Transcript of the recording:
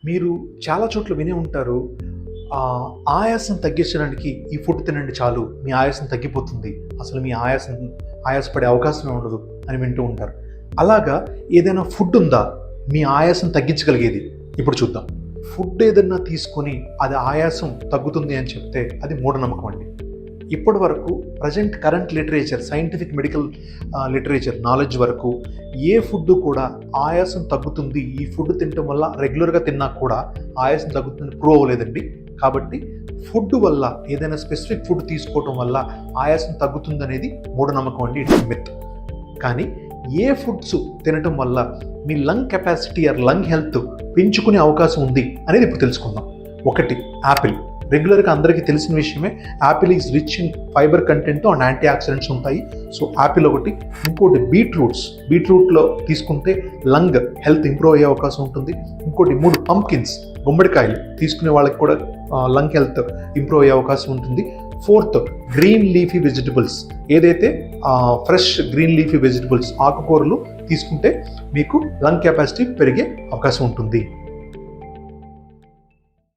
మీరు చాలా చోట్ల వినే ఉంటారు, ఆయాసం తగ్గించడానికి ఈ ఫుడ్ తినండి చాలు, మీ ఆయాసం తగ్గిపోతుంది, అసలు మీ ఆయాసపడే అవకాశమే ఉండదు అని వింటూ ఉంటారు. అలాగా ఏదైనా ఫుడ్ ఉందా మీ ఆయాసం తగ్గించగలిగేది? ఇప్పుడు చూద్దాం. ఫుడ్ ఏదన్నా తీసుకొని అది ఆయాసం తగ్గుతుంది అని చెప్తే అది మూఢనమ్మకం అండి. ఇప్పటి వరకు current literature, scientific medical literature knowledge వరకు ఏ ఫుడ్ కూడా ఆయాసం తగ్గుతుంది, ఈ ఫుడ్ తినటం వల్ల రెగ్యులర్గా తిన్నా కూడా ఆయాసం తగ్గుతుంది ప్రూవ్ అవ్వలేదండి. కాబట్టి ఫుడ్ వల్ల, ఏదైనా స్పెసిఫిక్ ఫుడ్ తీసుకోవటం వల్ల ఆయాసం తగ్గుతుంది అనేది మూఢనమ్మకం అండి, ఇట్స్ మిత్. కానీ ఏ ఫుడ్స్ తినటం వల్ల మీ lung capacity or lung health పెంచుకునే అవకాశం ఉంది అనేది ఇప్పుడు తెలుసుకుందాం. ఒకటి, యాపిల్. రెగ్యులర్గా అందరికీ తెలిసిన విషయమే, apple is rich in fiber content and antioxidants ఉంటాయి. సో యాపిల్ ఒకటి. ఇంకోటి బీట్రూట్లో తీసుకుంటే లంగ్ హెల్త్ ఇంప్రూవ్ అయ్యే అవకాశం ఉంటుంది. ఇంకోటి 3 పంప్కిన్స్, గుమ్మడికాయలు తీసుకునే వాళ్ళకి కూడా లంగ్ హెల్త్ ఇంప్రూవ్ అయ్యే అవకాశం ఉంటుంది. 4th, green leafy vegetables. ఏదైతే ఫ్రెష్ గ్రీన్ లీఫీ వెజిటబుల్స్, ఆకుకూరలు తీసుకుంటే మీకు లంగ్ కెపాసిటీ పెరిగే అవకాశం ఉంటుంది.